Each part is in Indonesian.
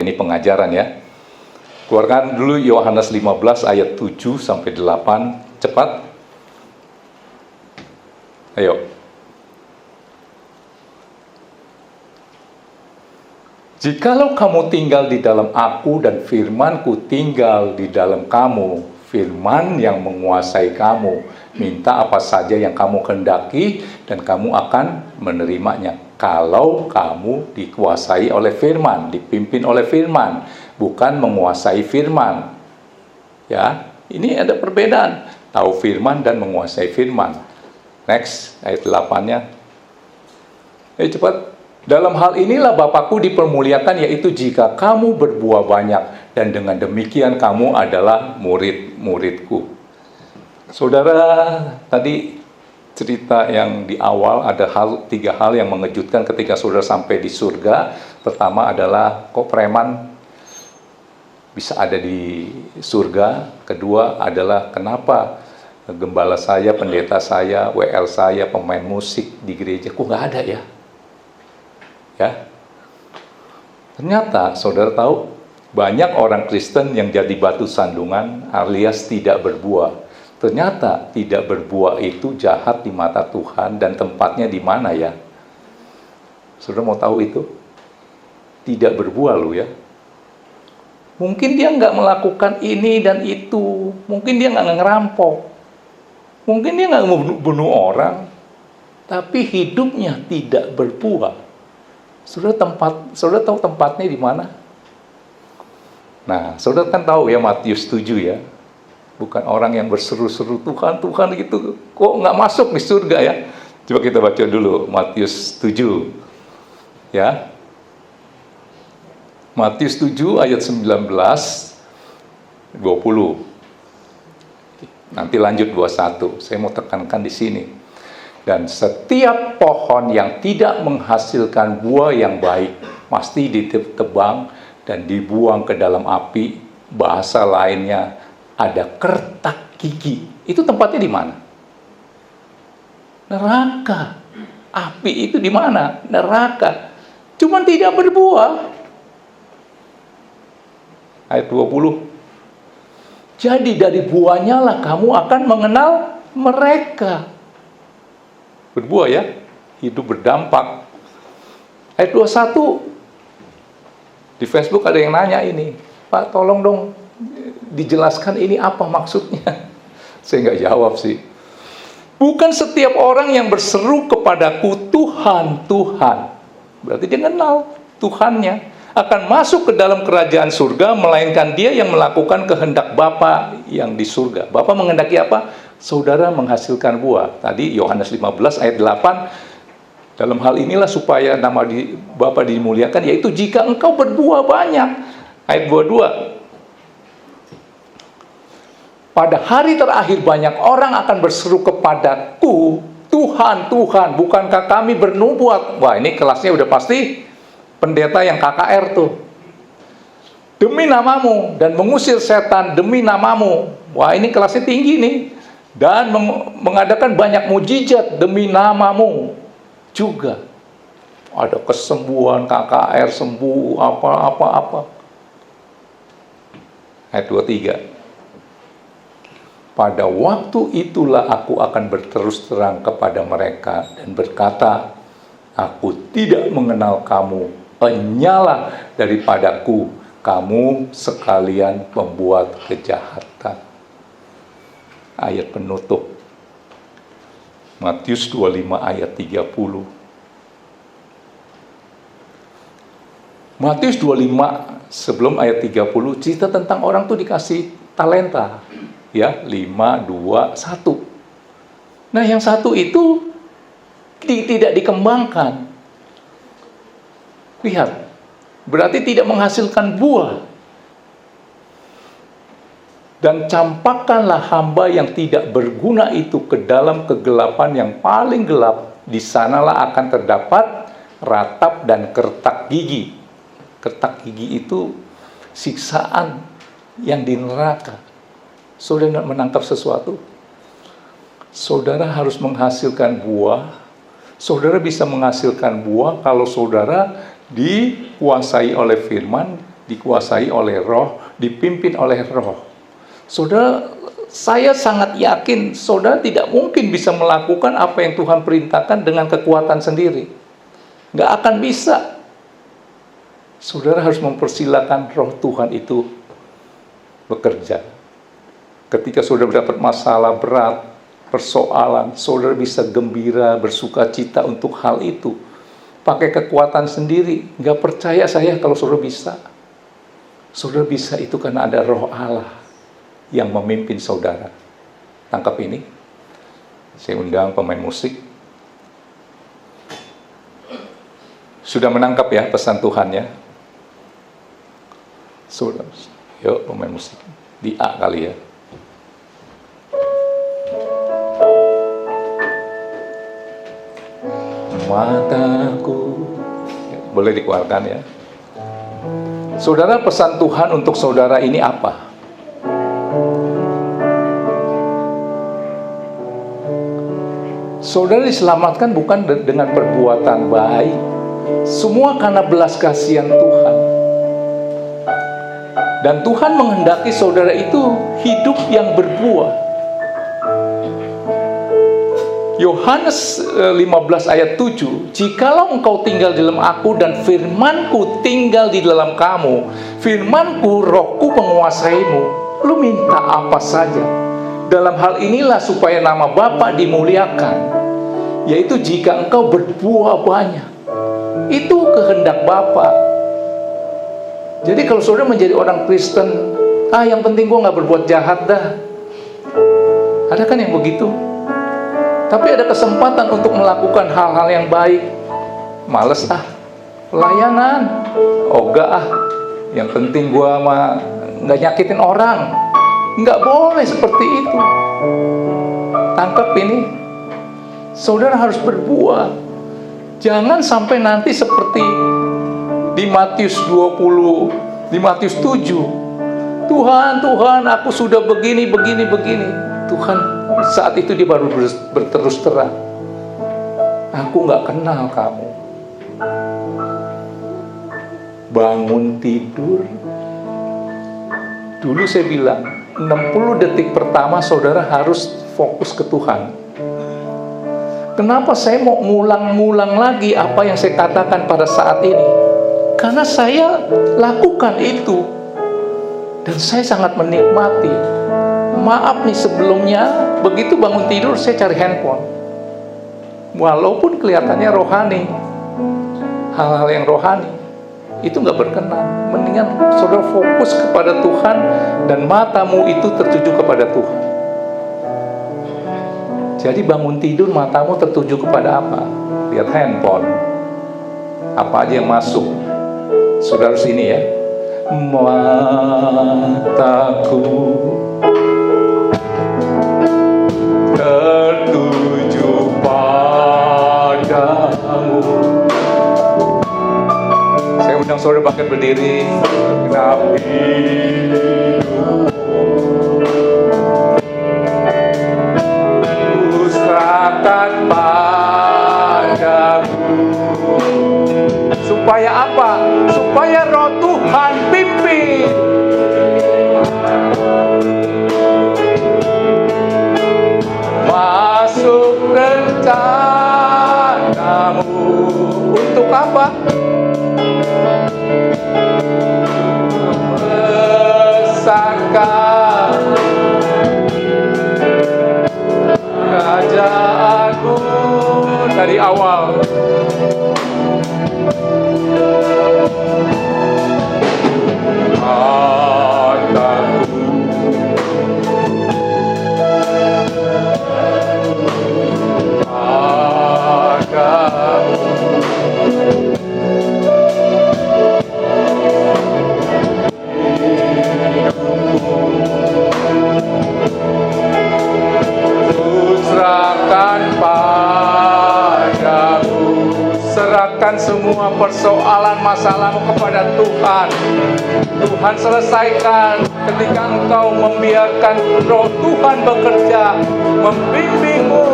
Ini pengajaran ya. Keluarkan dulu Yohanes 15 ayat 7 sampai 8. Cepat. Ayo. Jikalau kamu tinggal di dalam aku dan firman-Ku tinggal di dalam kamu, firman yang menguasai kamu, minta apa saja yang kamu kehendaki dan kamu akan menerimanya. Kalau kamu dikuasai oleh firman, dipimpin oleh firman, bukan menguasai firman. Ya, ini ada perbedaan. Tahu firman dan menguasai firman. Next, ayat 8-nya. Cepat. Dalam hal inilah Bapakku dipermuliakan, yaitu jika kamu berbuah banyak, dan dengan demikian kamu adalah murid-muridku. Saudara, tadi cerita yang di awal ada tiga hal yang mengejutkan ketika saudara sampai di surga. Pertama adalah kok preman bisa ada di surga. Kedua adalah kenapa gembala saya, pendeta saya, WL saya, pemain musik di gereja kok nggak ada ya? Ya, ternyata saudara tahu banyak orang Kristen yang jadi batu sandungan alias tidak berbuah. Ternyata tidak berbuah itu jahat di mata Tuhan, dan tempatnya di mana ya? Saudara mau tahu itu? Tidak berbuah loh ya. Mungkin dia nggak melakukan ini dan itu, mungkin dia nggak ngerampok, mungkin dia nggak bunuh orang, tapi hidupnya tidak berbuah. Saudara tahu tempatnya di mana? Nah, saudara kan tahu ya Matius 7 ya. Bukan orang yang berseru-seru Tuhan, Tuhan gitu. Kok nggak masuk di surga ya? Coba kita baca dulu Matius 7. Ya. Matius 7 ayat 19 20. Nanti lanjut 21. Saya mau tekankan di sini. Dan setiap pohon yang tidak menghasilkan buah yang baik pasti ditebang dan dibuang ke dalam api. Bahasa lainnya ada kertak gigi. Itu tempatnya di mana? Neraka. Api itu di mana? Neraka. Cuman tidak berbuah. Ayat 20. Jadi dari buahnya lah kamu akan mengenal mereka. Berbuah ya, hidup berdampak. Ayat 21, di Facebook ada yang nanya ini, Pak tolong dong dijelaskan ini apa maksudnya. Saya nggak jawab sih. Bukan setiap orang yang berseru kepadaku Tuhan, Tuhan, berarti dia kenal Tuhannya, akan masuk ke dalam kerajaan surga, melainkan dia yang melakukan kehendak Bapa yang di surga. Bapa menghendaki apa? Saudara menghasilkan buah. Tadi Yohanes 15 ayat 8. Dalam hal inilah supaya nama Bapa dimuliakan, yaitu jika engkau berbuah banyak. Ayat 22. Pada hari terakhir banyak orang akan berseru kepadaku, Tuhan, Tuhan, bukankah kami bernubuat? Wah, ini kelasnya udah pasti pendeta yang KKR tuh. Demi namamu, dan mengusir setan demi namamu. Wah, ini kelasnya tinggi nih. Dan mengadakan banyak mujizat demi namamu juga. Ada kesembuhan, KKR sembuh, apa. Ayat 23. Pada waktu itulah aku akan berterus terang kepada mereka dan berkata, aku tidak mengenal kamu, penyalah daripadaku, kamu sekalian pembuat kejahatan. Ayat penutup Matius 25 ayat 30. Matius 25 sebelum ayat 30 cerita tentang orang tuh dikasih talenta ya, 5, 2, 1. Nah yang satu itu tidak dikembangkan. Lihat, berarti tidak menghasilkan buah. Dan campakkanlah hamba yang tidak berguna itu ke dalam kegelapan yang paling gelap. Di sanalah akan terdapat ratap dan kertak gigi. Kertak gigi itu siksaan yang di neraka. Saudara menangkap sesuatu? Saudara harus menghasilkan buah. Saudara bisa menghasilkan buah kalau saudara dikuasai oleh firman, dikuasai oleh Roh, dipimpin oleh Roh. Saudara, saya sangat yakin saudara tidak mungkin bisa melakukan apa yang Tuhan perintahkan dengan kekuatan sendiri. Nggak akan bisa. Saudara harus mempersilakan Roh Tuhan itu bekerja. Ketika saudara mendapat masalah berat, persoalan, saudara bisa gembira, bersuka cita untuk hal itu. Pakai kekuatan sendiri. Nggak percaya saya kalau saudara bisa. Saudara bisa itu karena ada Roh Allah yang memimpin saudara. Tangkap ini. Saya undang pemain musik. Sudah menangkap ya pesan Tuhan ya? Sudah. Yuk pemain musik. Di A kali ya. Mataku. Boleh dikeluarkan ya. Saudara, pesan Tuhan untuk saudara ini apa? Saudara diselamatkan bukan dengan perbuatan baik. Semua karena belas kasihan Tuhan. Dan Tuhan menghendaki saudara itu hidup yang berbuah. Yohanes 15 ayat 7, jikalau engkau tinggal di dalam aku dan firmanku tinggal di dalam kamu, firmanku, rohku menguasaimu, lu minta apa saja. Dalam hal inilah supaya nama Bapa dimuliakan, yaitu jika engkau berbuah banyak. Itu kehendak Bapa. Jadi kalau saudara menjadi orang Kristen, yang penting gue gak berbuat jahat dah. Ada kan yang begitu? Tapi ada kesempatan untuk melakukan hal-hal yang baik. Males pelayanan, ogah yang penting gua mah nggak nyakitin orang. Nggak boleh seperti itu. Tangkap ini. Saudara harus berbuah. Jangan sampai nanti seperti di Matius 20, di Matius 7. Tuhan, aku sudah begini. Tuhan saat itu dia baru berterus terang, aku gak kenal kamu. Bangun tidur. Dulu saya bilang 60 detik pertama saudara harus fokus ke Tuhan. Kenapa saya mau ngulang-ngulang lagi apa yang saya katakan pada saat ini? Karena saya lakukan itu dan saya sangat menikmati. Maaf nih sebelumnya, begitu bangun tidur saya cari handphone. Walaupun kelihatannya rohani, hal-hal yang rohani itu nggak berkenan. Mendingan saudara fokus kepada Tuhan dan matamu itu tertuju kepada Tuhan. Jadi bangun tidur matamu tertuju kepada apa? Lihat handphone. Apa aja yang masuk? Saudara sini ya. Mataku tertuju padamu. Saya undang saudara bangkit berdiri. Genap hidupku, ku serahkan padamu. Supaya apa? Supaya Roh Tuhan pimpin. Masuk rencanamu. Untuk apa? Besarkan kerajaanmu dari awal. Serahkan semua persoalan masalahmu kepada Tuhan. Tuhan selesaikan ketika engkau membiarkan Roh Tuhan bekerja, membimbingmu,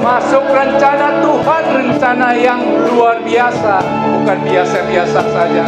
Masuk rencana Tuhan, rencana yang luar biasa, bukan biasa-biasa saja.